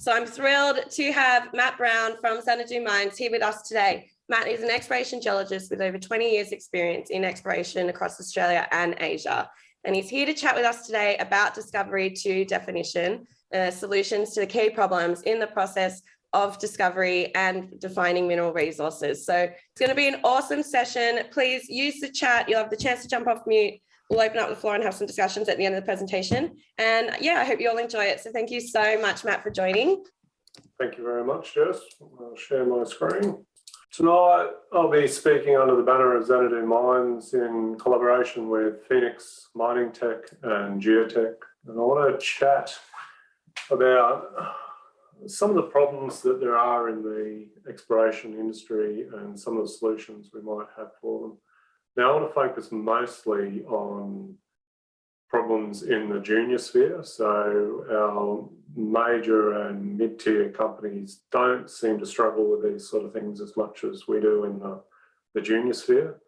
So I'm thrilled to have Matt Brown from Xanadu Mines here with us today. Matt is an exploration geologist with over 20 years experience in exploration across Australia and Asia. And he's here to chat with us today about discovery to definition, solutions to the key problems in the process of discovery and defining mineral resources. So it's going to be an awesome session. Please use the chat. You'll have the chance to jump off mute. We'll open up the floor and have some discussions at the end of the presentation. And yeah, I hope you all enjoy it. So thank you so much, Matt, for joining. Thank you very much, Jess. I'll share my screen. Tonight, I'll be speaking under the banner of Xanadu Mines in collaboration with Phoenix Mining Tech and Geotech. And I want to chat about some of the problems that there are in the exploration industry and some of the solutions we might have for them. Now, I want to focus mostly on problems in the junior sphere. So our major and mid-tier companies don't seem to struggle with these sort of things as much as we do in the junior sphere.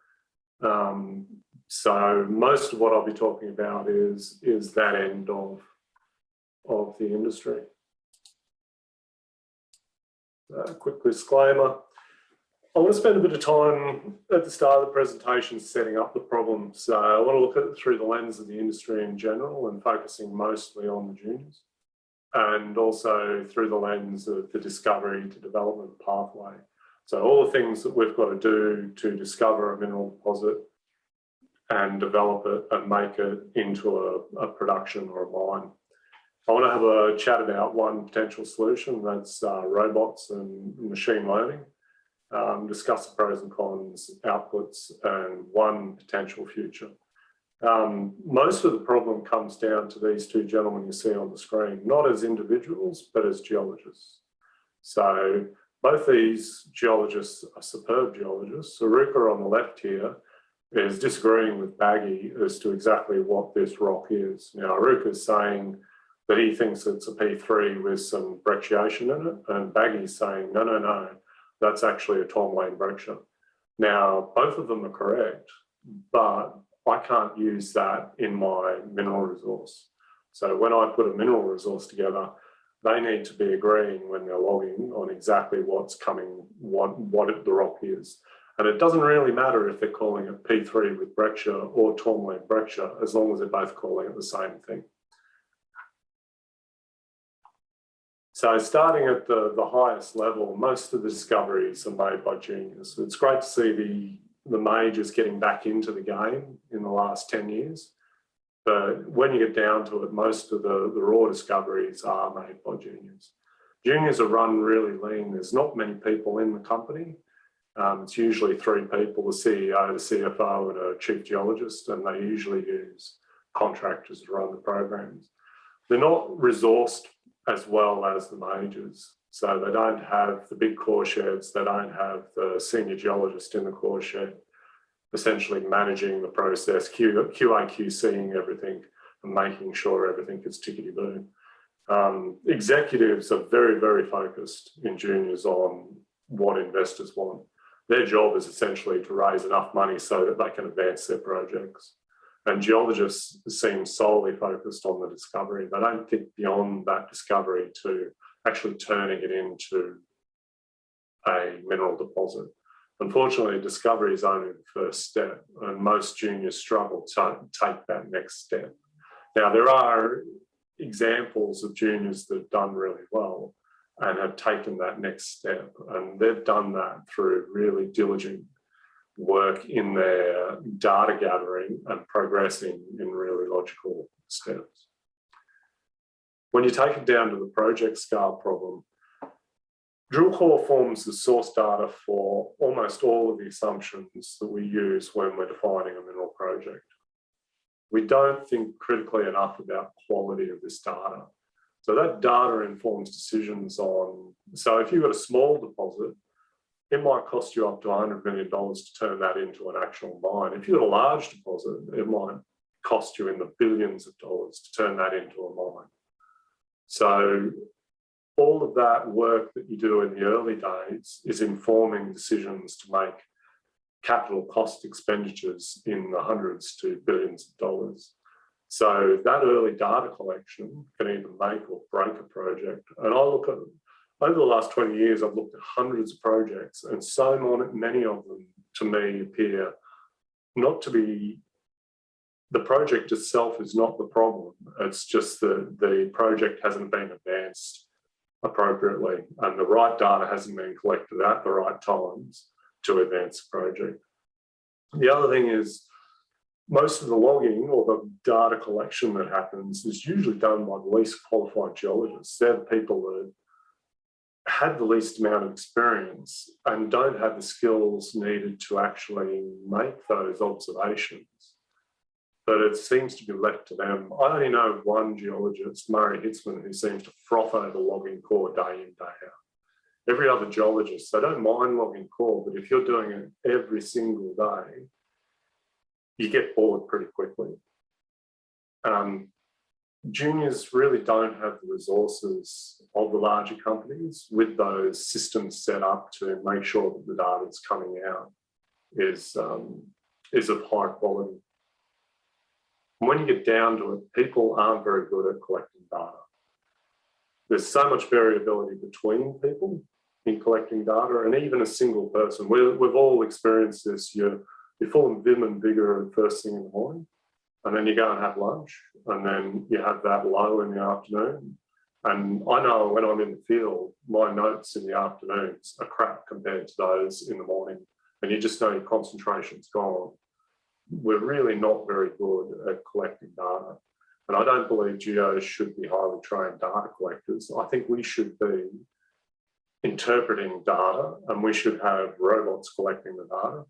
So most of what I'll be talking about is that end of the industry. A quick disclaimer. I want to spend a bit of time at the start of the presentation setting up the problem. So I want to look at it through the lens of the industry in general and focusing mostly on the juniors, and also through the lens of the discovery to development pathway. So all the things that we've got to do to discover a mineral deposit and develop it and make it into a production or a mine. I want to have a chat about one potential solution, that's robots and machine learning. Discuss the pros and cons, outputs, and one potential future. Most of the problem comes down to these two gentlemen you see on the screen, not as individuals, but as geologists. So both these geologists are superb geologists. Aruka on the left here is disagreeing with Baggy as to exactly what this rock is. Now, Aruka is saying that he thinks it's a P3 with some brecciation in it, and Baggy's saying, no, that's actually a tourmaline breccia. Now, both of them are correct, but I can't use that in my mineral resource. So when I put a mineral resource together, they need to be agreeing when they're logging on exactly what's coming, what the rock is. And it doesn't really matter if they're calling it P3 with breccia or tourmaline breccia, as long as they're both calling it the same thing. So starting at the highest level, most of the discoveries are made by juniors. It's great to see the majors getting back into the game in the last 10 years. But when you get down to it, most of the raw discoveries are made by juniors. Juniors are run really lean. There's not many people in the company. It's usually 3 people, the CEO, the CFO, and a chief geologist, and they usually use contractors to run the programs. They're not resourced as well as the majors. So they don't have the big core sheds, they don't have the senior geologist in the core shed, essentially managing the process, QA/QCing everything and making sure everything is tickety-boo. Executives are very, very focused in juniors on what investors want. Their job is essentially to raise enough money so that they can advance their projects. And geologists seem solely focused on the discovery. They don't think beyond that discovery to actually turning it into a mineral deposit. Unfortunately, discovery is only the first step, and most juniors struggle to take that next step. Now, there are examples of juniors that have done really well and have taken that next step, and they've done that through really diligent work in their data gathering and progressing in really logical steps. When you take it down to the project scale problem, drill core forms the source data for almost all of the assumptions that we use when we're defining a mineral project. We don't think critically enough about quality of this data. So that data informs decisions on, so if you've got a small deposit, it might cost you up to $100 million to turn that into an actual mine. If you've got a large deposit, it might cost you in the billions of dollars to turn that into a mine. So all of that work that you do in the early days is informing decisions to make capital cost expenditures in the hundreds to billions of dollars. So that early data collection can either make or break a project. And I look at, over the last 20 years, I've looked at hundreds of projects, and so many of them to me appear not to be, the project itself is not the problem. It's just that the project hasn't been advanced appropriately and the right data hasn't been collected at the right times to advance the project. The other thing is, most of the logging or the data collection that happens is usually done by the least qualified geologists. They're the people that had the least amount of experience and don't have the skills needed to actually make those observations. But it seems to be left to them. I only know one geologist, Murray Hitzman, who seems to froth over logging core day in, day out. Every other geologist, they don't mind logging core, but if you're doing it every single day, you get bored pretty quickly. Juniors really don't have the resources of the larger companies with those systems set up to make sure that the data that's coming out is of high quality. When you get down to it, people aren't very good at collecting data. There's so much variability between people in collecting data, and even a single person. We've all experienced this. You're full of vim and vigor first thing in the morning, and then you go and have lunch, and then you have that low in the afternoon. And I know when I'm in the field, my notes in the afternoons are crap compared to those in the morning, and you just know your concentration's gone. We're really not very good at collecting data. And I don't believe geos should be highly trained data collectors. I think we should be interpreting data, and we should have robots collecting the data,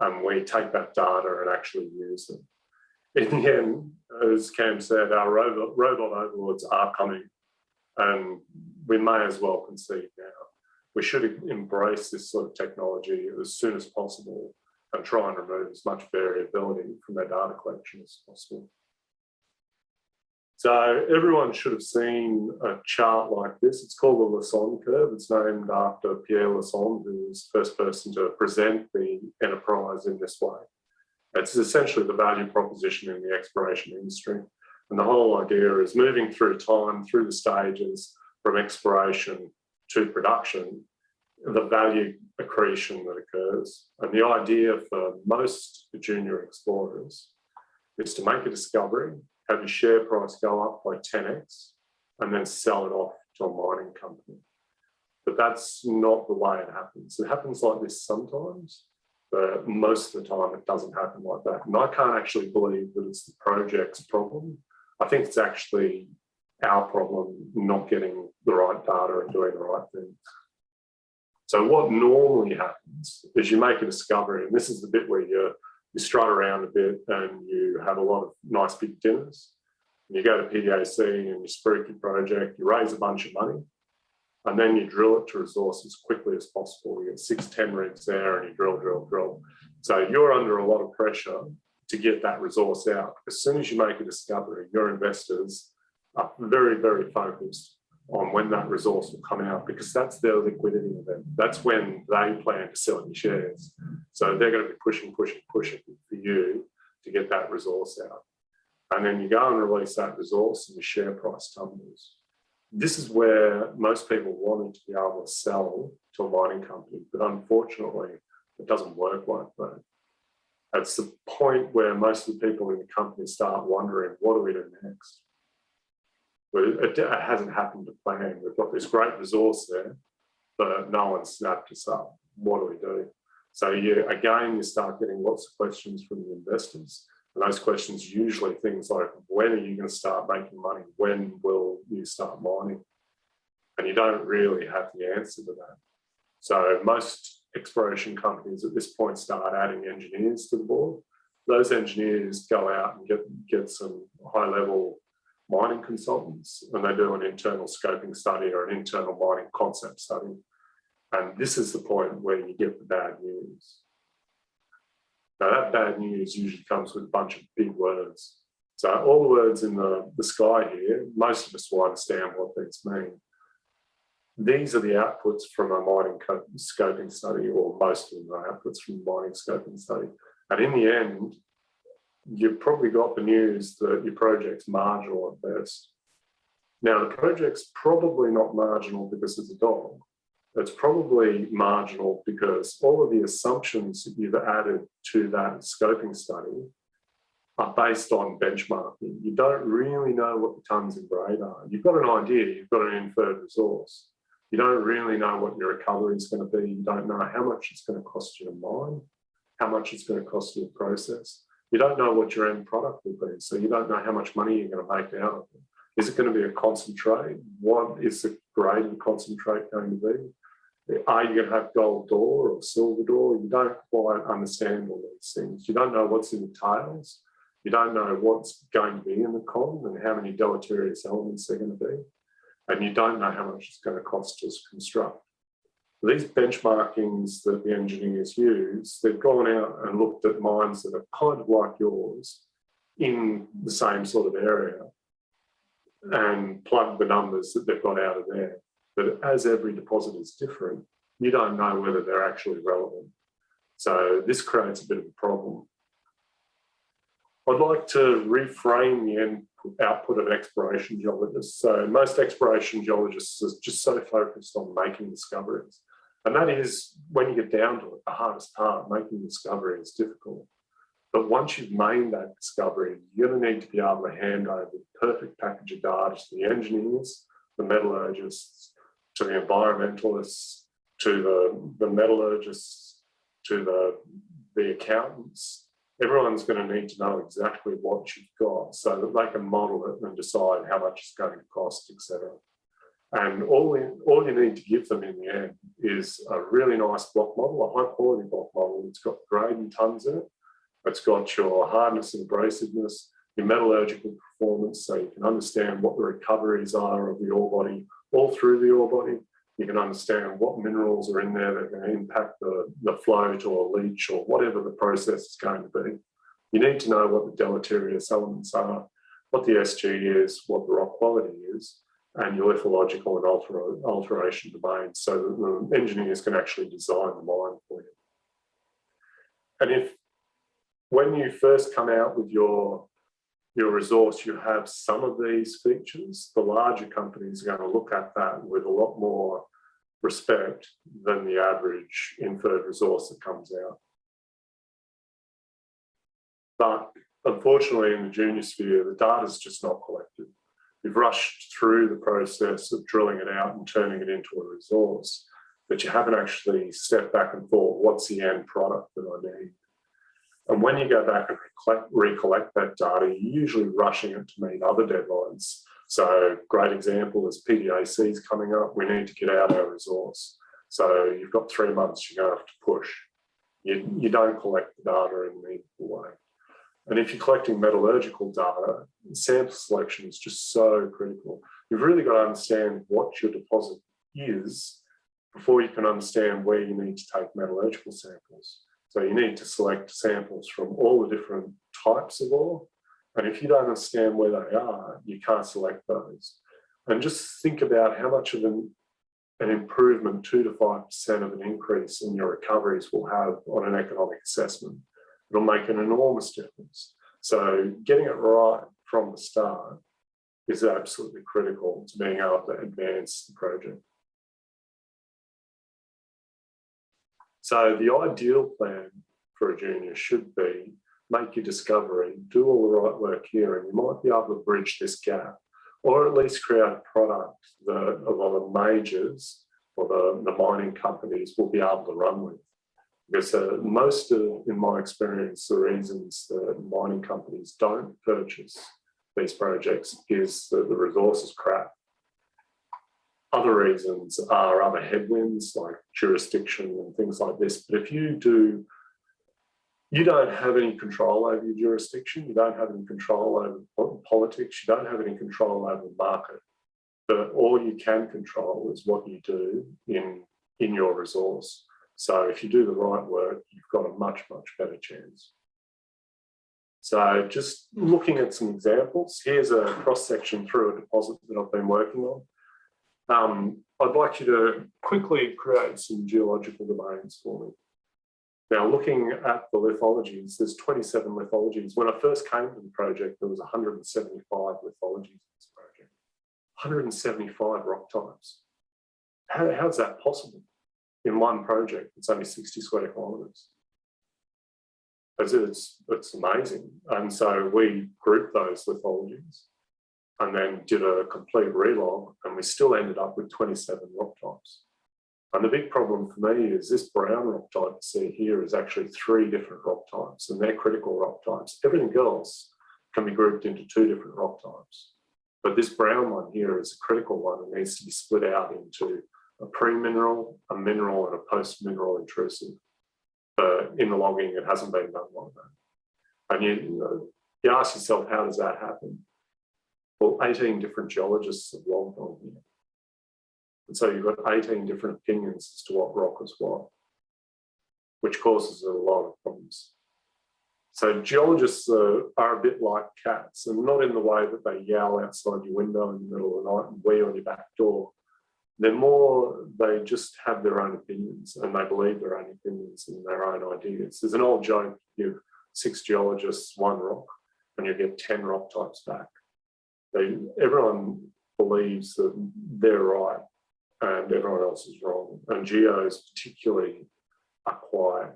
and we take that data and actually use it. In the end, as Cam said, our robot overlords are coming, and we may as well concede now. We should embrace this sort of technology as soon as possible and try and remove as much variability from their data collection as possible. So everyone should have seen a chart like this. It's called the Lassonde curve. It's named after Pierre Lassonde, who was the first person to present the enterprise in this way. It's essentially the value proposition in the exploration industry. And the whole idea is moving through time, through the stages from exploration to production, the value accretion that occurs. And the idea for most junior explorers is to make a discovery, have your share price go up by 10x, and then sell it off to a mining company. But that's not the way it happens. It happens like this sometimes, but most of the time it doesn't happen like that. And I can't actually believe that it's the project's problem. I think it's actually our problem not getting the right data and doing the right things. So what normally happens is you make a discovery, and this is the bit where you strut around a bit and you have a lot of nice big dinners. And you go to PDAC and you spruik your project, you raise a bunch of money, and then you drill it to resource as quickly as possible. You get 6-10 rigs there and you drill. So you're under a lot of pressure to get that resource out. As soon as you make a discovery, your investors are very, very focused on when that resource will come out, because that's their liquidity event. That's when they plan to sell your shares. So they're going to be pushing for you to get that resource out. And then you go and release that resource and your share price tumbles. This is where most people wanted to be able to sell to a mining company, but unfortunately, it doesn't work like that. It's the point where most of the people in the company start wondering, what do we do next? It hasn't happened to plan. We've got this great resource there, but no one snapped us up. What do we do? So you start getting lots of questions from the investors. And those questions usually things like, when are you going to start making money? When will you start mining? And you don't really have the answer to that. So most exploration companies at this point start adding engineers to the board. Those engineers go out and get some high-level mining consultants, and they do an internal scoping study or an internal mining concept study. And this is the point where you get the bad news. Now that bad news usually comes with a bunch of big words. So all the words in the sky here, most of us will understand what these mean. These are the outputs from a mining scoping study, or most of them are outputs from a mining scoping study. And in the end, you've probably got the news that your project's marginal at best. Now, the project's probably not marginal because it's a dog. It's probably marginal because all of the assumptions that you've added to that scoping study are based on benchmarking. You don't really know what the tonnes and grade are. You've got an idea, you've got an inferred resource. You don't really know what your recovery is going to be. You don't know how much it's going to cost you to mine, how much it's going to cost you to process. You don't know what your end product will be, so you don't know how much money you're going to make out of it. Is it going to be a concentrate? What is the grade of the concentrate going to be? Are you going to have gold door or silver door? You don't quite understand all these things. You don't know what's in the tails. You don't know what's going to be in the con and how many deleterious elements they're going to be. And you don't know how much it's going to cost to construct. These benchmarkings that the engineers use, they've gone out and looked at mines that are kind of like yours in the same sort of area and plugged the numbers that they've got out of there. But as every deposit is different, you don't know whether they're actually relevant. So this creates a bit of a problem. I'd like to reframe the end output of exploration geologists. So most exploration geologists are just so focused on making discoveries. And that is, when you get down to it, the hardest part. Making discovery is difficult. But once you've made that discovery, you're going to need to be able to hand over the perfect package of data to the engineers, the metallurgists, to the environmentalists, to the metallurgists, to the accountants. Everyone's going to need to know exactly what you've got so that they can model it and decide how much it's going to cost, etc. And all you need to give them in the end is a really nice block model, a high quality block model. It's got grade and tonnes in it. It's got your hardness and abrasiveness, your metallurgical performance, so you can understand what the recoveries are of the ore body all through the ore body. You can understand what minerals are in there that are going to impact the float or leach or whatever the process is going to be. You need to know what the deleterious elements are, what the SG is, what the rock quality is, and your lithological and alteration domains, so that the engineers can actually design the mine for you. And when you first come out with your resource, you have some of these features, the larger companies are going to look at that with a lot more respect than the average inferred resource that comes out. But unfortunately, in the junior sphere, the data is just not collected. You've rushed through the process of drilling it out and turning it into a resource, but you haven't actually stepped back and thought, what's the end product that I need? And when you go back and recollect that data, you're usually rushing it to meet other deadlines. So great example is PDAC is coming up. We need to get out our resource. So you've got 3 months you're going to have to push. You don't collect the data in a meaningful way. And if you're collecting metallurgical data, sample selection is just so critical. You've really got to understand what your deposit is before you can understand where you need to take metallurgical samples. So you need to select samples from all the different types of ore. And if you don't understand where they are, you can't select those. And just think about how much of an improvement, 2 to 5% of an increase in your recoveries will have on an economic assessment. It'll make an enormous difference. So getting it right from the start is absolutely critical to being able to advance the project. So the ideal plan for a junior should be make your discovery, do all the right work here, and you might be able to bridge this gap, or at least create a product that a lot of majors or the mining companies will be able to run with. Because most of, in my experience, the reasons that mining companies don't purchase these projects is that the resource is crap. Other reasons are other headwinds like jurisdiction and things like this. But if you don't have any control over your jurisdiction, you don't have any control over politics, you don't have any control over the market. But all you can control is what you do in your resource. So if you do the right work, you've got a much, much better chance. So just looking at some examples, here's a cross-section through a deposit that I've been working on. I'd like you to quickly create some geological domains for me. Now, looking at the lithologies, there's 27 lithologies. When I first came to the project, there was 175 lithologies in this project. 175 rock types. How's that possible in one project? It's only 60 square kilometres. It's amazing. And so we grouped those lithologies and then did a complete relog, and we still ended up with 27 rock types. And the big problem for me is this brown rock type you see here is actually 3 different rock types, and they're critical rock types. Everything else can be grouped into 2 different rock types. But this brown one here is a critical one and needs to be split out into a pre-mineral, a mineral, and a post-mineral intrusive. But in the logging, it hasn't been done like that. And you ask yourself, how does that happen? Well, 18 different geologists have logged on here. And so you've got 18 different opinions as to what rock is what, which causes a lot of problems. So geologists are a bit like cats, and not in the way that they yell outside your window in the middle of the night and wee on your back door. They're more, they just have their own opinions, and they believe their own opinions and their own ideas. There's an old joke, you give 6 geologists 1 rock and you get 10 rock types back. Everyone believes that they're right and everyone else is wrong. And geos particularly are quite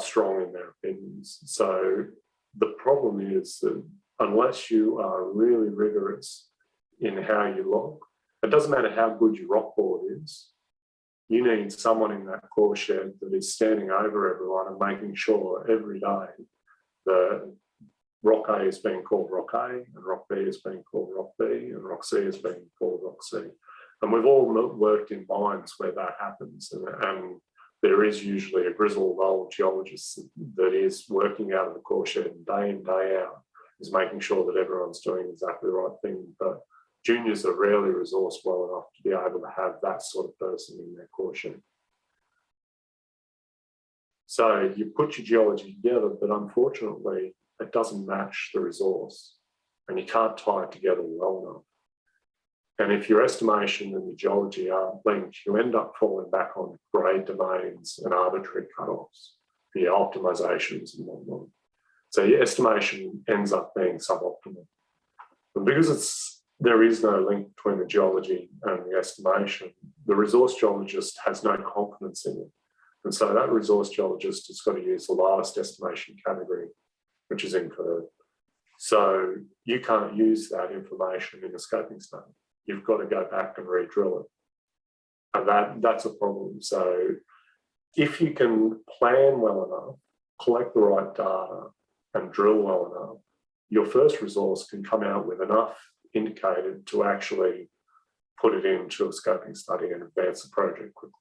strong in their opinions. So the problem is that unless you are really rigorous in how you log, it doesn't matter how good your rock board is, you need someone in that core shed that is standing over everyone and making sure every day that rock A is being called rock A, and rock B is being called rock B, and rock C is being called rock C. And we've all worked in mines where that happens, and there is usually a grizzled old geologist that is working out of the core shed day in, day out, is making sure that everyone's doing exactly the right thing. But juniors are rarely resourced well enough to be able to have that sort of person in their core shed. So you put your geology together, but unfortunately, it doesn't match the resource, and you can't tie it together well enough. And if your estimation and your geology aren't linked, you end up falling back on grade domains and arbitrary cutoffs for your optimizations and whatnot. So your estimation ends up being suboptimal. And because there is no link between the geology and the estimation, the resource geologist has no confidence in it. And so that resource geologist has got to use the lowest estimation category, which is inferred. So you can't use that information in a scoping study. You've got to go back and re-drill it. And that's a problem. So if you can plan well enough, collect the right data, and drill well enough, your first resource can come out with enough indicated to actually put it into a scoping study and advance the project quickly.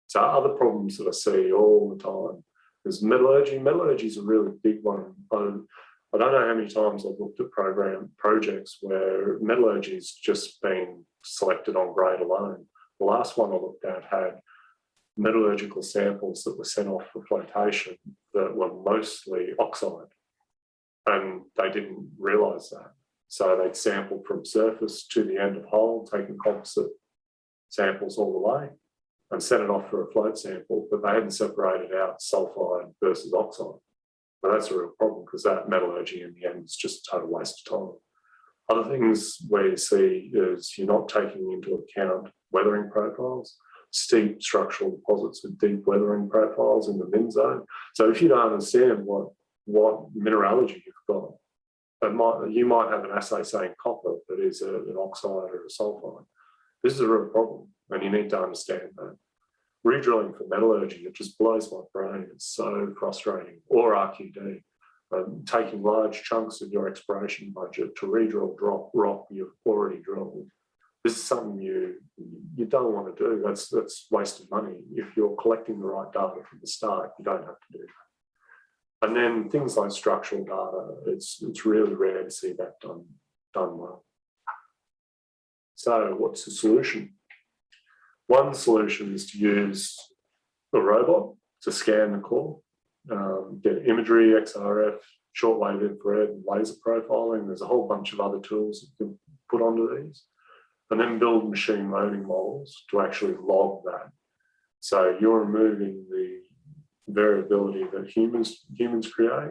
So other problems that I see all the time is metallurgy. Metallurgy is a really big one. I don't know how many times I've looked at projects where metallurgy has just been selected on grade alone. The last one I looked at had metallurgical samples that were sent off for flotation that were mostly oxide, and they didn't realise that. So they'd sampled from surface to the end of hole, taken composite samples all the way, and sent it off for a float sample, but they hadn't separated out sulfide versus oxide. But that's a real problem, because that metallurgy in the end is just a total waste of time. Other things where you see is you're not taking into account weathering profiles, steep structural deposits with deep weathering profiles in the min zone. So if you don't understand what mineralogy you've got, you might have an assay saying copper, but is an oxide or a sulfide. This is a real problem, and you need to understand that. Redrilling for metallurgy, it just blows my brain. It's so frustrating. Or RQD, taking large chunks of your exploration budget to redrill rock you've already drilled. This is something you don't want to do. That's wasted money. If you're collecting the right data from the start, you don't have to do that. And then things like structural data, it's really rare to see that done well. So what's the solution? One solution is to use a robot to scan the core, get imagery, XRF, shortwave infrared, and laser profiling. There's a whole bunch of other tools that you can put onto these, and then build machine learning models to actually log that. So you're removing the variability that humans create,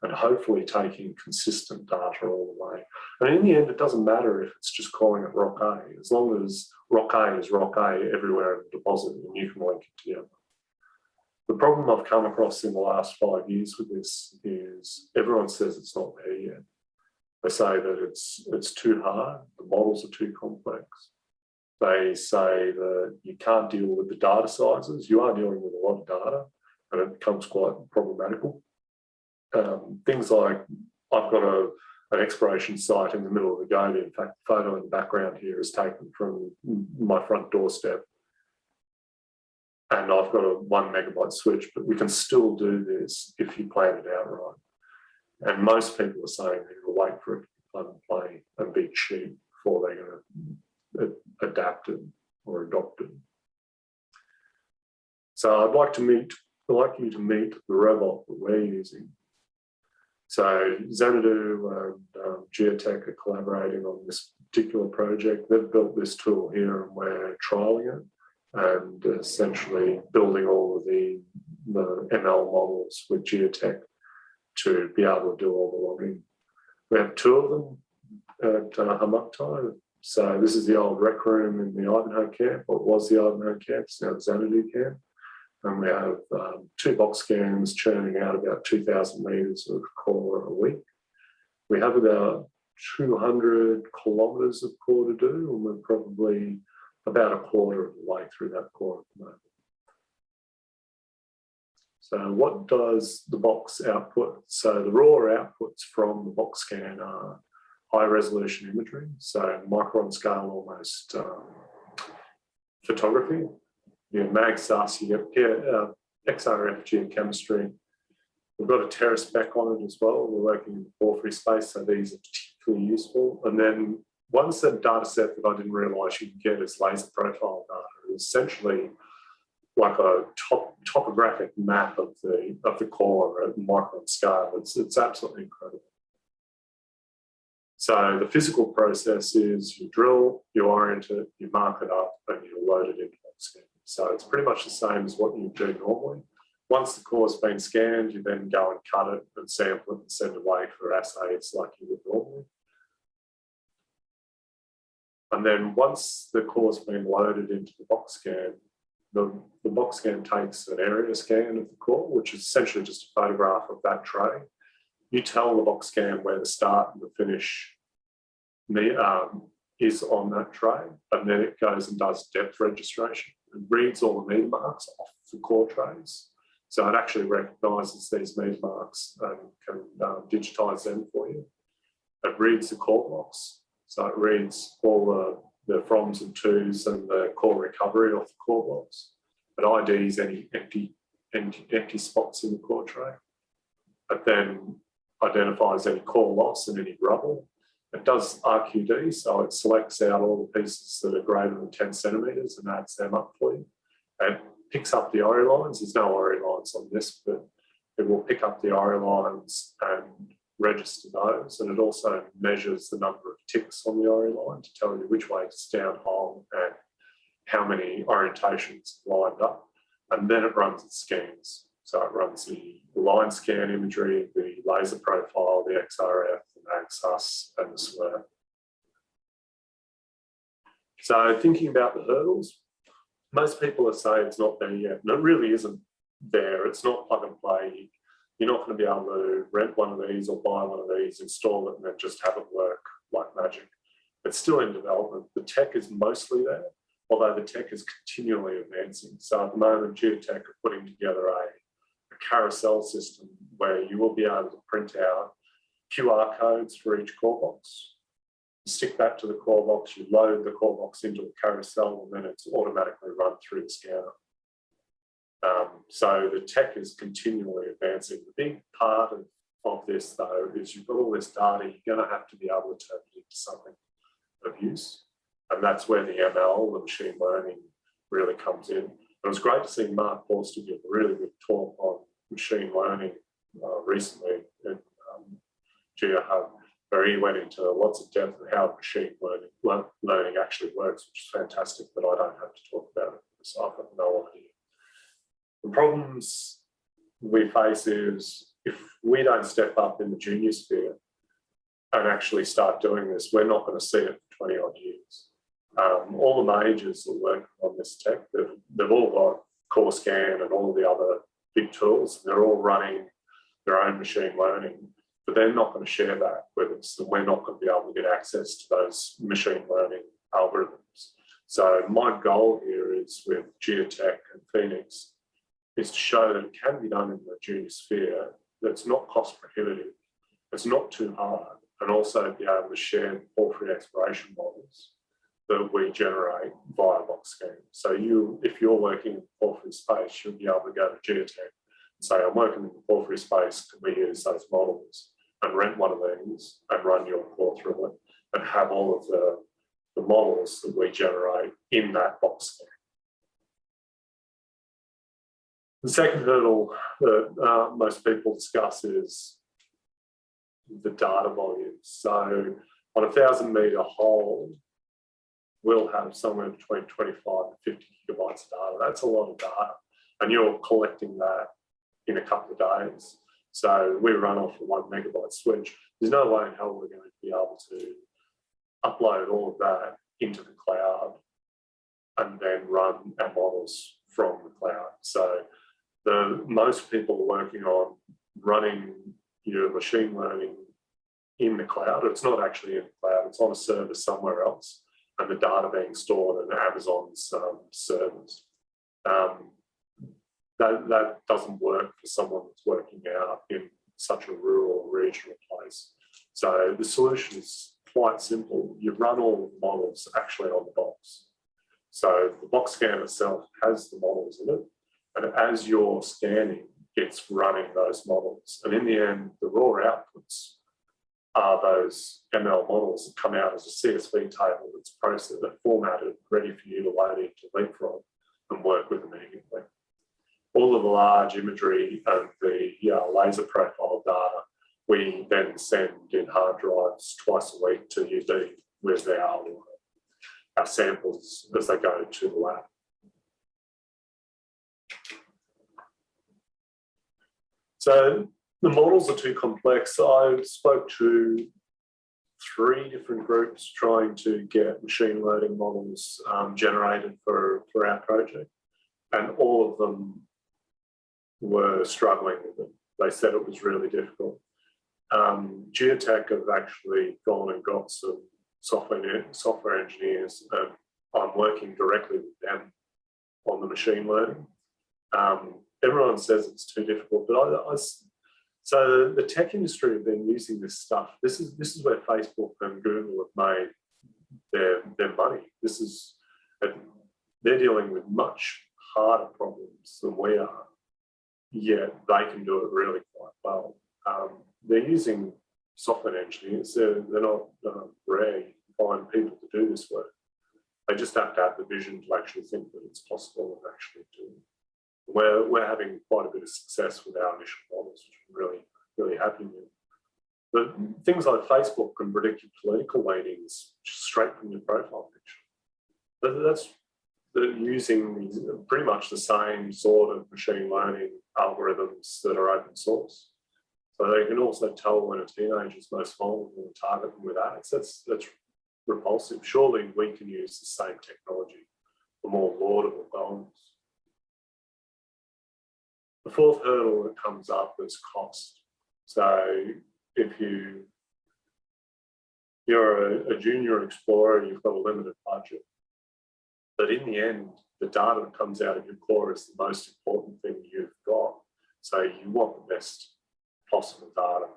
and hopefully taking consistent data all the way. And in the end, it doesn't matter if it's just calling it rock A, as long as rock A is rock A everywhere in the deposit, and you can link it together. The problem I've come across in the last 5 years with this is everyone says it's not there yet. They say that it's too hard, the models are too complex. They say that you can't deal with the data sizes. You are dealing with a lot of data, and it becomes quite problematical. Things like, I've got an exploration site in the middle of the Gobi. In fact, the photo in the background here is taken from my front doorstep. And I've got a 1 megabyte switch, but we can still do this if you plan it out right. And most people are saying they're going to wait for it to plug and play and be cheap before they're going to adapt it or adopt it. So I'd like you to meet the robot that we're using. So Xanadu and Geotech are collaborating on this particular project. They've built this tool here, and we're trialling it and essentially building all of the ML models with Geotech to be able to do all the logging. We have 2 of them at Hamuktai. So this is the old rec room in the Ivanhoe camp, or it was the Ivanhoe camp, it's now the Xanadu camp. And we have 2 box scans churning out about 2,000 metres of core a week. We have about 200 kilometres of core to do, and we're probably about a quarter of the way through that core at the moment. So what does the box output? So the raw outputs from the box scan are high resolution imagery, so micron scale almost photography. You get MagSAS, you get XRF geochemistry. We've got a terra spec on it as well. We're working in the porphyry space, so these are particularly useful. And then one data set that I didn't realise you could get is laser profile data. It's essentially like a topographic map of the core at micron scale. It's absolutely incredible. So the physical process is you drill, you orient it, you mark it up, and you load it into Boxscan. So it's pretty much the same as what you do normally. Once the core's been scanned, you then go and cut it and sample it and send it away for assays like you would normally. And then once the core's been loaded into the Boxscan, the Boxscan takes an area scan of the core, which is essentially just a photograph of that tray. You tell the Boxscan where the start and the finish is on that tray, and then it goes and does depth registration. It reads all the meter marks off the core trays. So it actually recognises these meter marks and can digitise them for you. It reads the core blocks. So it reads all the froms and twos and the core recovery off the core blocks. It IDs any empty spots in the core tray. It then identifies any core loss and any rubble. It does RQD, so it selects out all the pieces that are greater than 10 centimetres and adds them up for you. It picks up the ORI lines. There's no ORI lines on this, but it will pick up the ORI lines and register those. And it also measures the number of ticks on the ORI line to tell you which way it's downhole and how many orientations lined up. And then it runs its scans. So it runs the line scan imagery, the laser profile, the XRF, the MagSAS, and the SWIR. So thinking about the hurdles, most people are saying it's not there yet, and it really isn't there. It's not plug and play. You're not going to be able to rent one of these or buy one of these, install it, and then just have it work like magic. It's still in development. The tech is mostly there, although the tech is continually advancing. So at the moment, Geotech are putting together a carousel system where you will be able to print out QR codes for each core box. You stick that to the core box, you load the core box into a carousel, and then it's automatically run through the scanner. So the tech is continually advancing. The big part of this, though, is you've got all this data, you're going to have to be able to turn it into something of use. And that's where the ML, the machine learning, really comes in. It was great to see Mark Forster give a really good talk on machine learning recently in GeoHub, where he went into lots of depth of how machine learning actually works, which is fantastic, but I don't have to talk about it because I've got no idea. The problems we face is if we don't step up in the junior sphere and actually start doing this, we're not going to see it for 20 odd years. All the majors that work on this tech, they've all got core scan and all the other big tools. They're all running their own machine learning, but they're not going to share that with us, and we're not going to be able to get access to those machine learning algorithms. So my goal here is with Geotech and Phoenix is to show that it can be done in the junior sphere, that's not cost prohibitive, it's not too hard, and also be able to share porphyry exploration models that we generate via Boxscan. So if you're working in the porphyry space, you'll be able to go to Geotech and say, I'm working in the porphyry space, can we use those models and rent one of these and run your core through it and have all of the models that we generate in that Boxscan. The second hurdle that most people discuss is the data volume. So on a 1,000-metre hole, we'll have somewhere between 25 and 50 gigabytes of data. That's a lot of data, and you're collecting that in a couple of days. So we run off a 1 megabyte switch. There's no way in hell we're going to be able to upload all of that into the cloud and then run our models from the cloud. So most people are working on running your machine learning in the cloud. It's not actually in the cloud, it's on a server somewhere else, and the data being stored in Amazon's servers. That doesn't work for someone that's working out in such a rural regional place. So the solution is quite simple. You run all the models actually on the box. So the box scan itself has the models in it, and as you're scanning, it's running those models. And in the end, the raw outputs are those ML models that come out as a CSV table that's processed, that's formatted, ready for you to load into Leapfrog and work with immediately. All of the large imagery and the laser profile data, we then send in hard drives twice a week to UD with our samples as they go to the lab. So the models are too complex. I spoke to 3 different groups trying to get machine learning models generated for our project, and all of them were struggling with it. They said it was really difficult. Geotech have actually gone and got some software engineers, and I'm working directly with them on the machine learning. Everyone says it's too difficult, but so the tech industry have been using this stuff. This is where Facebook and Google have made their money. They're dealing with much harder problems than we are, yet they can do it really quite well. They're using software engineers. They're not rare. You can find people to do this work. They just have to have the vision to actually think that it's possible and actually do it. We're having quite a bit of success with our initial models, which I'm really, really happy with. But things like Facebook can predict your political leanings straight from your profile picture. They're using pretty much the same sort of machine learning algorithms that are open source. So they can also tell when a teenager is most vulnerable and target them with ads. That's repulsive. Surely we can use the same technology for more laudable goals. The fourth hurdle that comes up is cost. So if you're a junior explorer, you've got a limited budget. But in the end, the data that comes out of your core is the most important thing you've got. So you want the best possible data.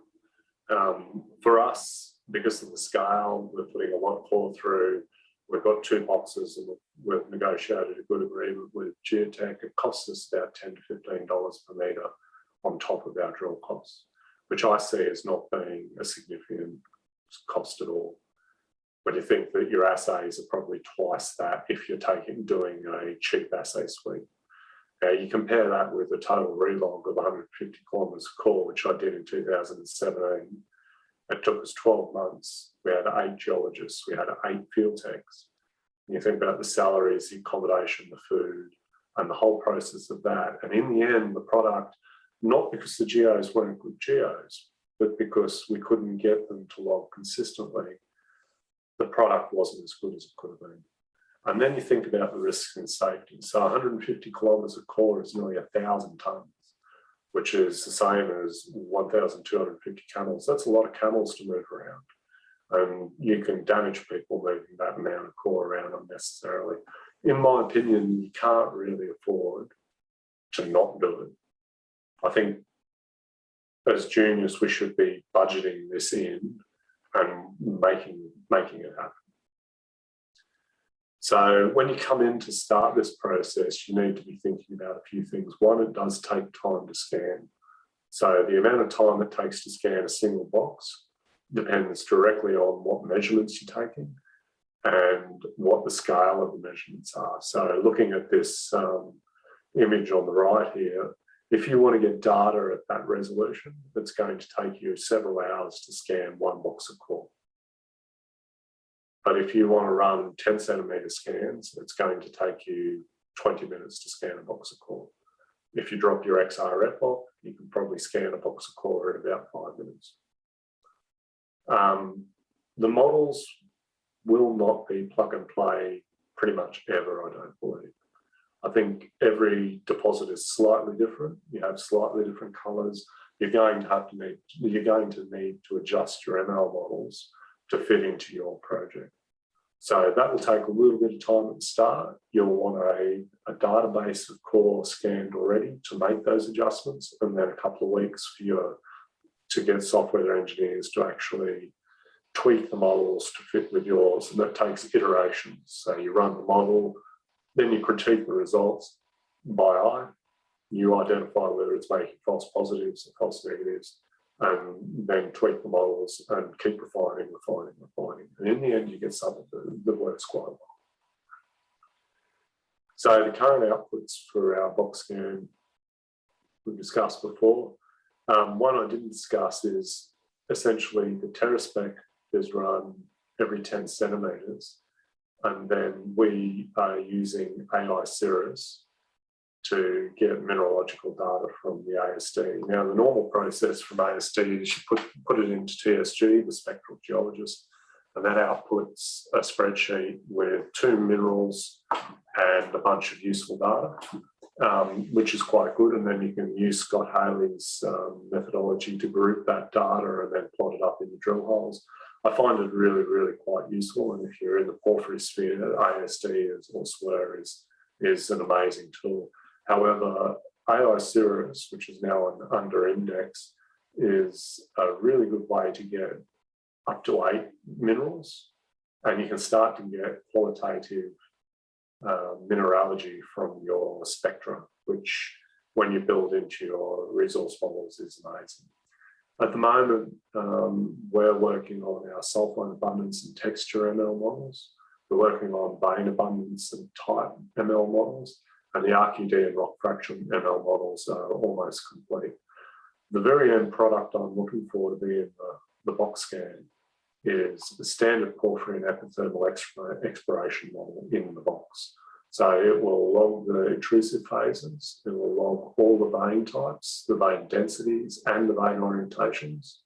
For us, because of the scale, we're putting a lot of core through. We've got 2 boxes, and we've negotiated a good agreement with Geotech. It costs us about $10 to $15 per metre on top of our drill costs, which I see as not being a significant cost at all. When you think that your assays are probably twice that if you're doing a cheap assay suite. You compare that with a total relog of 150 kilometres of core, which I did in 2017. It took us 12 months. We had 8 geologists, we had 8 field techs. And you think about the salaries, the accommodation, the food, and the whole process of that. And in the end, the product, not because the geos weren't good geos, but because we couldn't get them to log consistently, the product wasn't as good as it could have been. And then you think about the risks and safety. So 150 kilometres of core is nearly 1,000 tonnes, which is the same as 1,250 camels. That's a lot of camels to move around. And you can damage people moving that amount of core around unnecessarily. In my opinion, you can't really afford to not do it. I think as juniors, we should be budgeting this in and making it happen. So when you come in to start this process, you need to be thinking about a few things. One, it does take time to scan. So the amount of time it takes to scan a single box depends directly on what measurements you're taking and what the scale of the measurements are. So looking at this image on the right here, if you want to get data at that resolution, it's going to take you several hours to scan one box of core. But if you want to run 10 centimetre scans, it's going to take you 20 minutes to scan a box of core. If you drop your XRF off, you can probably scan a box of core in about 5 minutes. The models will not be plug and play pretty much ever, I don't believe. I think every deposit is slightly different. You have slightly different colours. You're going to need to adjust your ML models to fit into your project. So that will take a little bit of time at the start. You'll want a database of core scanned already to make those adjustments, and then a couple of weeks for you to get software engineers to actually tweak the models to fit with yours, and that takes iterations. So you run the model, then you critique the results by eye. You identify whether it's making false positives or false negatives, and then tweak the models and keep refining. And in the end, you get something that works quite well. So the current outputs for our Boxscan we discussed before. One I didn't discuss is essentially the TerraSpec is run every 10 centimetres, and then we are using AI Cirrus to get mineralogical data from the ASD. Now, the normal process from ASD is you put it into TSG, the spectral geologist, and that outputs a spreadsheet with 2 minerals and a bunch of useful data, which is quite good. And then you can use Scott Haley's methodology to group that data and then plot it up in the drill holes. I find it really, really quite useful. And if you're in the porphyry sphere, ASD as elsewhere is an amazing tool. However, AI Cirrus, which is now an under index, is a really good way to get up to 8 minerals, and you can start to get qualitative mineralogy from your spectra, which when you build into your resource models is amazing. At the moment, we're working on our sulfide abundance and texture ML models. We're working on vein abundance and type ML models, and the RQD and rock fraction ML models are almost complete. The very end product I'm looking for to be in the Boxscan is the standard porphyry and epithermal exploration model in the box. So it will log the intrusive phases, it will log all the vein types, the vein densities, and the vein orientations.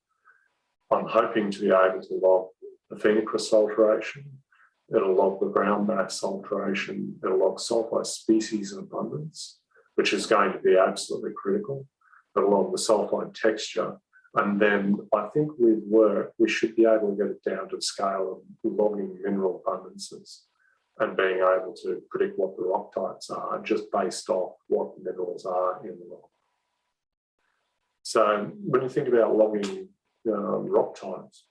I'm hoping to be able to log the Phenocrysts alteration. It'll log the ground mass alteration. It'll log sulfide species and abundance, which is going to be absolutely critical. It'll log the sulfide texture. And then I think with work, we should be able to get it down to the scale of logging mineral abundances and being able to predict what the rock types are just based off what the minerals are in the rock. So when you think about logging rock types,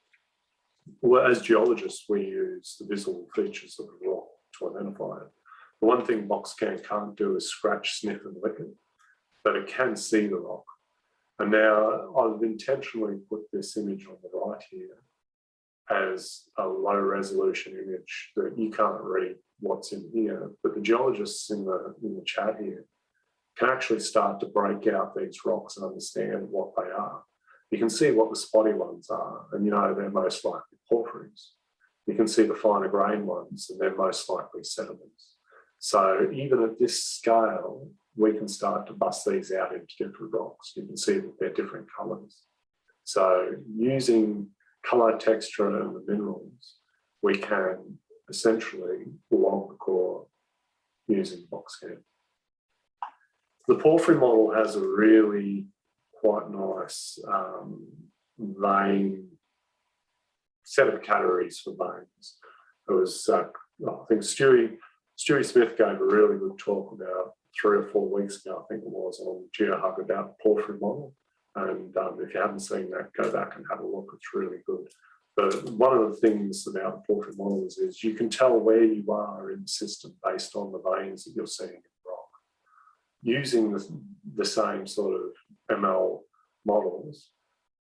well, as geologists, we use the visual features of the rock to identify it. The one thing Boxscan can't do is scratch, sniff, and lick it, but it can see the rock. And now I've intentionally put this image on the right here as a low resolution image that you can't read what's in here, but the geologists in the chat here can actually start to break out these rocks and understand what they are. You can see what the spotty ones are, and you know they're most likely porphyries. You can see the finer grain ones, and they're most likely sediments. So even at this scale, we can start to bust these out into different rocks. You can see that they're different colours. So using colour, texture and the minerals, we can essentially log the core using Boxscan. The porphyry model has a really quite nice vein set of categories for veins. It was, I think Stewie Smith gave a really good talk about 3 or 4 weeks ago, I think it was, on GeoHug about the porphyry model. And if you haven't seen that, go back and have a look. It's really good. But one of the things about the porphyry models is you can tell where you are in the system based on the veins that you're seeing in the rock. Using the same sort of ML models,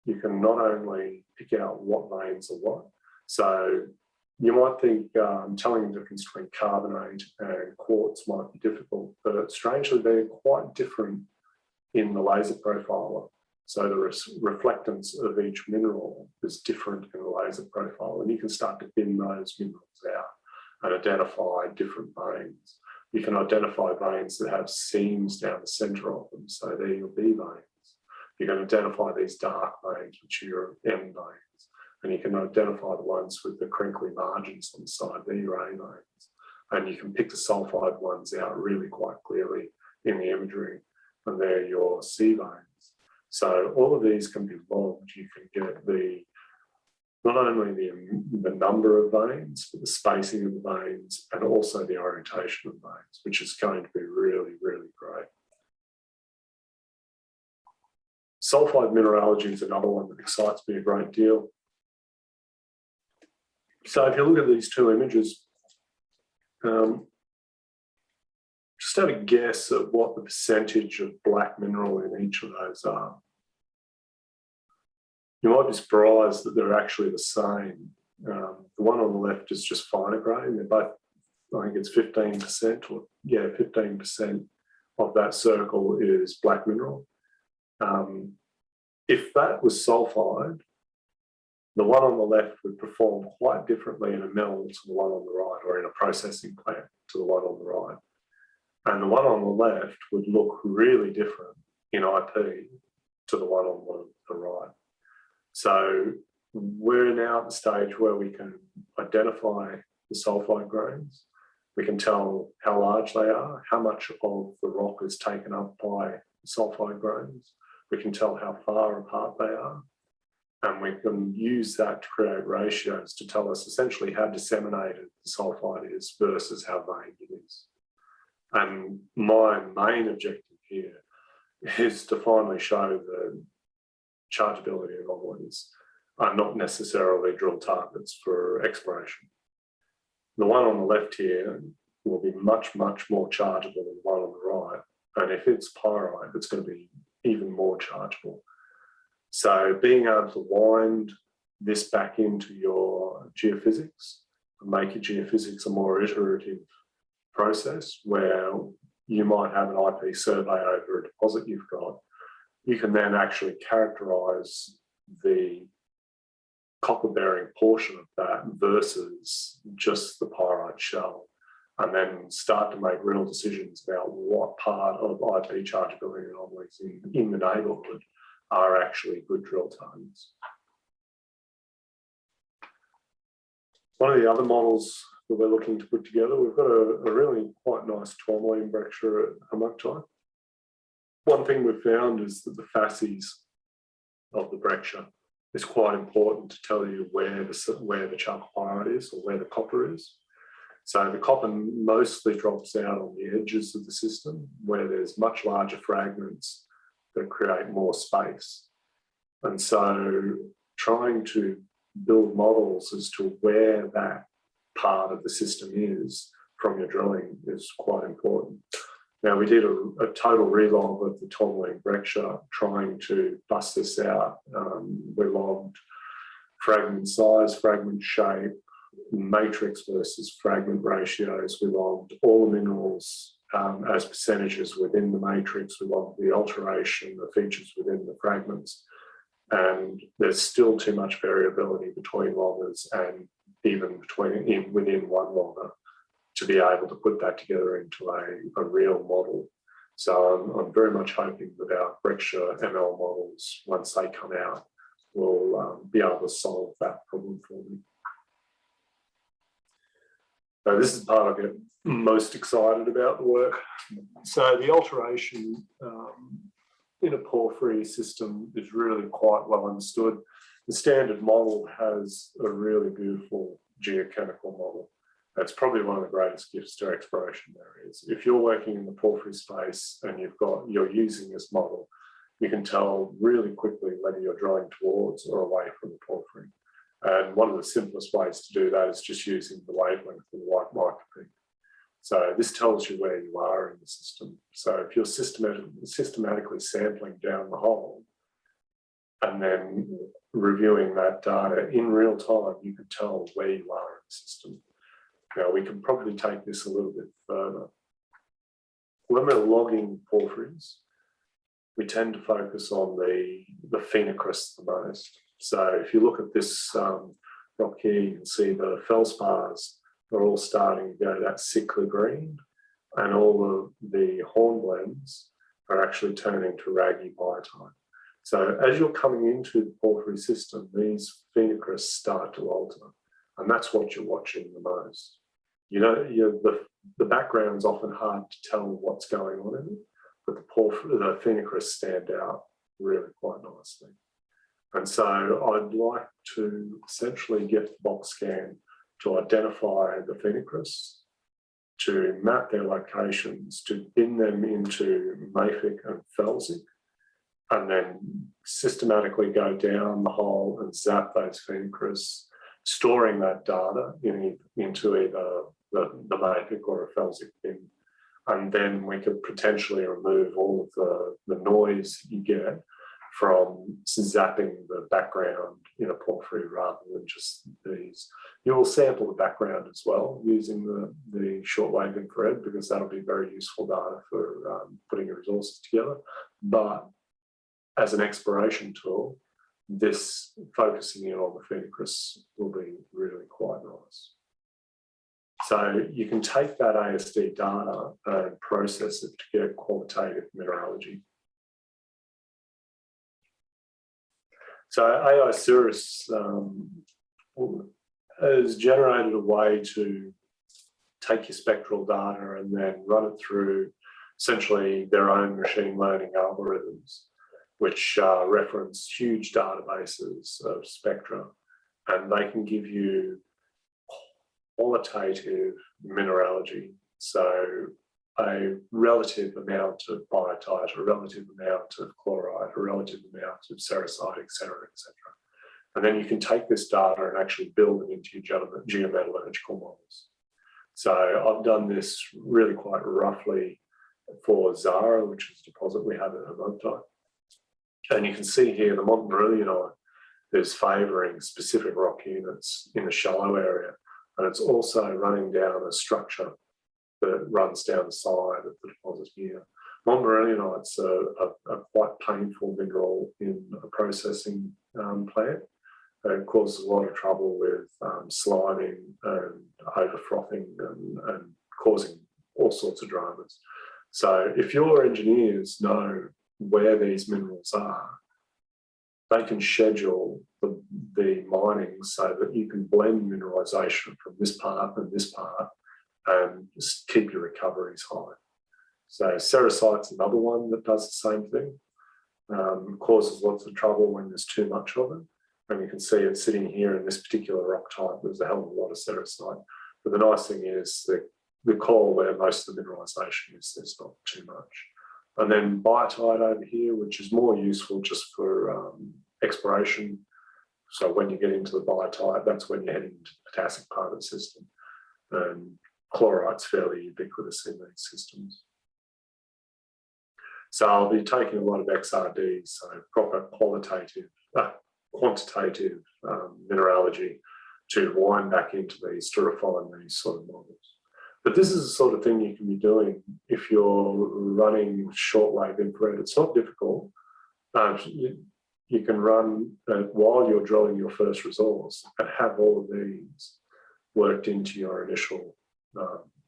you can not only pick out what veins are what. So you might think telling the difference between carbonate and quartz might be difficult, but strangely they're quite different in the laser profiler. So the reflectance of each mineral is different in the laser profile, and you can start to bin those minerals out and identify different veins. You can identify veins that have seams down the centre of them, so they're your B veins. You can identify these dark veins, which are your M veins, and you can identify the ones with the crinkly margins on the side, they're your A veins. And you can pick the sulfide ones out really quite clearly in the imagery, and they're your C veins. So all of these can be logged. You can get not only the number of veins, but the spacing of the veins and also the orientation of veins, which is going to be really, really great. Sulfide mineralogy is another one that excites me a great deal. So if you look at these 2 images, just have a guess at what the percentage of black mineral in each of those are. You might be surprised that they're actually the same. The one on the left is just finer grain. They're both, I think it's 15%, or yeah, 15% of that circle is black mineral. If that was sulfide, the one on the left would perform quite differently in a mill to the one on the right, or in a processing plant to the one on the right. And the one on the left would look really different in IP to the one on the right. So we're now at the stage where we can identify the sulfide grains. We can tell how large they are, how much of the rock is taken up by sulfide grains. We can tell how far apart they are. And we can use that to create ratios to tell us essentially how disseminated the sulfide is versus how veined it is. And my main objective here is to finally show the chargeability anomalies are not necessarily drill targets for exploration. The one on the left here will be much, much more chargeable than the one on the right. And if it's pyrite, it's going to be even more chargeable. So being able to wind this back into your geophysics and make your geophysics a more iterative process where you might have an IP survey over a deposit you've got, you can then actually characterise the copper-bearing portion of that versus just the pyrite shell, and then start to make real decisions about what part of IP chargeability anomalies in the neighbourhood are actually good drill targets. One of the other models that we're looking to put together, we've got a really quite nice tourmaline breccia at Imagery. One thing we've found is that the facies of the breccia is quite important to tell you where the chalcopyrite is, or where the copper is. So the copper mostly drops out on the edges of the system where there's much larger fragments that create more space. And so trying to build models as to where that part of the system is from your drilling is quite important. Now, we did a total relog of the tourmaline breccia trying to bust this out. We logged fragment size, fragment shape, matrix versus fragment ratios. We logged all the minerals as percentages within the matrix. We logged the alteration, the features within the fragments. And there's still too much variability between loggers and even within one logger to be able to put that together into a real model. So I'm very much hoping that our Breccia ML models, once they come out, will be able to solve that problem for me. So this is the part I get most excited about the work. So the alteration in a porphyry system is really quite well understood. The standard model has a really beautiful geochemical model. That's probably one of the greatest gifts to exploration areas. If you're working in the porphyry space and you're using this model, you can tell really quickly whether you're drawing towards or away from the porphyry. And one of the simplest ways to do that is just using the wavelength of the white micropeak. So this tells you where you are in the system. So if you're systematically sampling down the hole and then reviewing that data in real time, you can tell where you are in the system. Now, we can probably take this a little bit further. When we're logging porphyries, we tend to focus on the Phenocrysts the most. So if you look at this rock here, you can see the feldspars are all starting to go that sickly green, and all of the hornblends are actually turning to raggy biotite. So as you're coming into the porphyry system, these Phenocrysts start to alter, and that's what you're watching the most. You know, the background's often hard to tell what's going on in it, but the Phenocrysts stand out really quite nicely. And so I'd like to essentially get Boxscan to identify the Phenocrysts, to map their locations, to bin them into mafic and felsic, and then systematically go down the hole and zap those Phenocrysts, storing that data into either the mafic or a felsic bin. And then we could potentially remove all of the noise you get from zapping the background in a porphyry rather than just these. You will sample the background as well using the shortwave infrared, because that'll be very useful data for putting your resources together. But as an exploration tool, this focusing in on the Phenocrysts will be really quite nice. So you can take that ASD data and process it to get qualitative mineralogy. So AI Cirrus has generated a way to take your spectral data and then run it through essentially their own machine learning algorithms, which reference huge databases of spectra, and they can give you qualitative mineralogy. So a relative amount of biotite, a relative amount of chloride, a relative amount of sericite, et cetera, et cetera. And then you can take this data and actually build it into your geometallurgical models. So I've done this really quite roughly for Zara, which is a deposit we have at Hermonti. And you can see here the Montmorillonite is favouring specific rock units in the shallow area. And it's also running down a structure that runs down the side of the deposit here. Montmorillonite's a quite painful mineral in a processing plant. It causes a lot of trouble with sliming and overfrothing and causing all sorts of dramas. So if your engineers know where these minerals are, they can schedule the mining so that you can blend mineralisation from this part and this part and just keep your recoveries high. So sericite's another one that does the same thing. Causes lots of trouble when there's too much of it. And you can see it sitting here in this particular rock type. There's a hell of a lot of sericite. But the nice thing is the coal where most of the mineralisation is, there's not too much. And then biotite over here, which is more useful just for exploration. So when you get into the biotite, that's when you're heading into the potassic part of the system. And chlorite's fairly ubiquitous in these systems. So I'll be taking a lot of XRDs, so proper quantitative mineralogy to wind back into these to refine these sort of models. But this is the sort of thing you can be doing if you're running shortwave infrared. It's not difficult. You can run while you're drilling your first resource and have all of these worked into your initial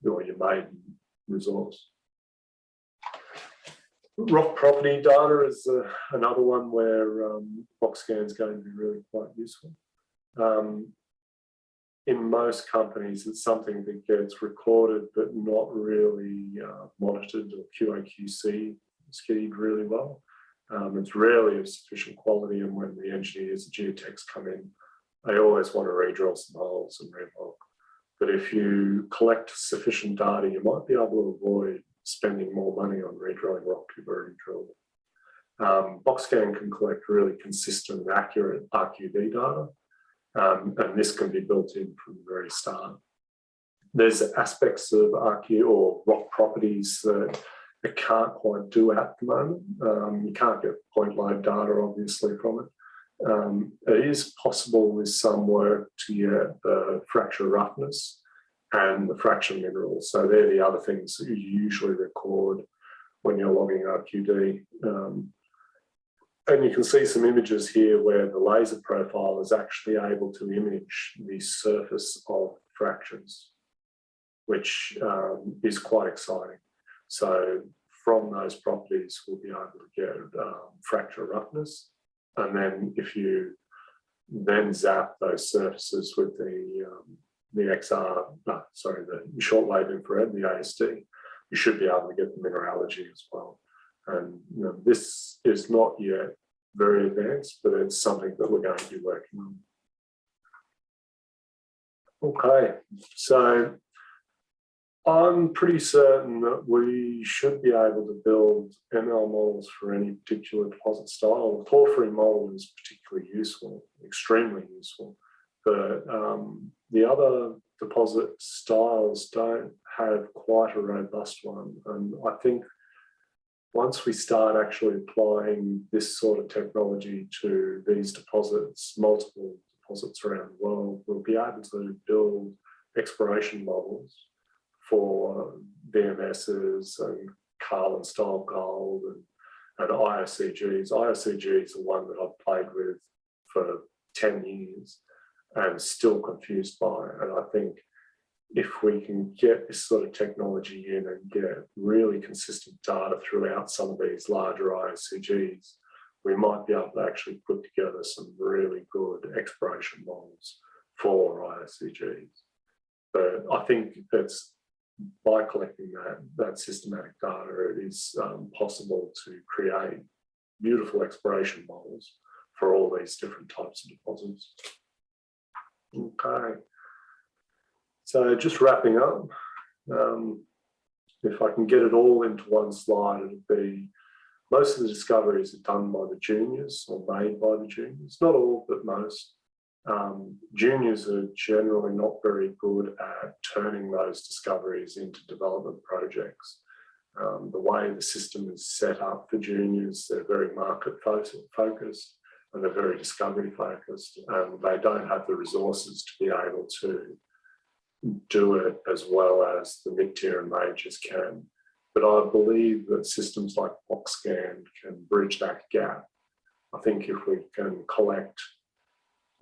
or your maiden resource. Rock property data is another one where Boxscan is going to be really quite useful. In most companies, it's something that gets recorded but not really monitored or QA/QC skied really well. It's rarely of sufficient quality, and when the engineers and geotechs come in, they always want to re-drill some holes and re-log. But if you collect sufficient data, you might be able to avoid spending more money on re-drilling rock you've already drilled. Boxscan can collect really consistent and accurate RQD data, and this can be built in from the very start. There's aspects of RQ or rock properties that it can't quite do at the moment. You can't get point load data, obviously, from it. It is possible with some work to get the fracture roughness and the fracture minerals. So they're the other things that you usually record when you're logging RQD. And you can see some images here where the laser profile is actually able to image the surface of fractures, which is quite exciting. So from those properties, we'll be able to get fracture roughness. And then if you then zap those surfaces with the short-wave infrared, the ASD, you should be able to get the mineralogy as well. And this is not yet very advanced, but it's something that we're going to be working on. Okay, so I'm pretty certain that we should be able to build ML models for any particular deposit style. The porphyry model is particularly useful, extremely useful, but the other deposit styles don't have quite a robust one. And I think once we start actually applying this sort of technology to these deposits, multiple deposits around the world, we'll be able to build exploration models for VMSs and Carlin style gold and IOCGs. IOCGs are one that I've played with for 10 years and still confused by. And I think if we can get this sort of technology in and get really consistent data throughout some of these larger IOCGs, we might be able to actually put together some really good exploration models for IOCGs. But I think it's by collecting that systematic data, it is possible to create beautiful exploration models for all these different types of deposits. Okay. So just wrapping up, if I can get it all into one slide, it'd be most of the discoveries are done by the juniors or made by the juniors, not all, but most. Juniors are generally not very good at turning those discoveries into development projects. The way the system is set up for juniors, they're very market focused and they're very discovery focused, and they don't have the resources to be able to do it as well as the mid-tier and majors can. But I believe that systems like Boxscan can bridge that gap. I think if we can collect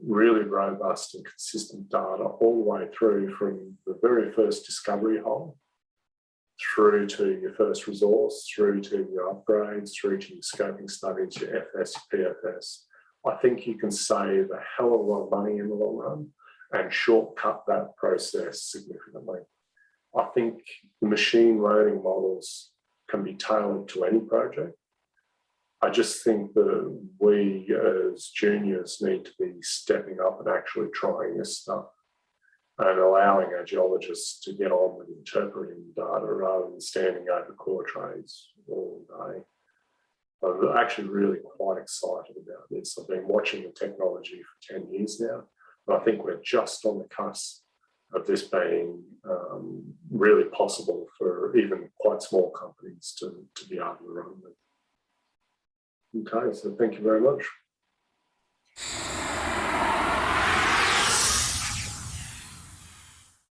really robust and consistent data all the way through from the very first discovery hole, through to your first resource, through to your upgrades, through to your scoping studies, your FS, your PFS, I think you can save a hell of a lot of money in the long run and shortcut that process significantly. I think the machine learning models can be tailored to any project. I just think that we as juniors need to be stepping up and actually trying this stuff and allowing our geologists to get on with interpreting data rather than standing over core trades all day. I'm actually really quite excited about this. I've been watching the technology for 10 years now, and I think we're just on the cusp of this being really possible for even quite small companies to be able to run with. Okay, so thank you very much.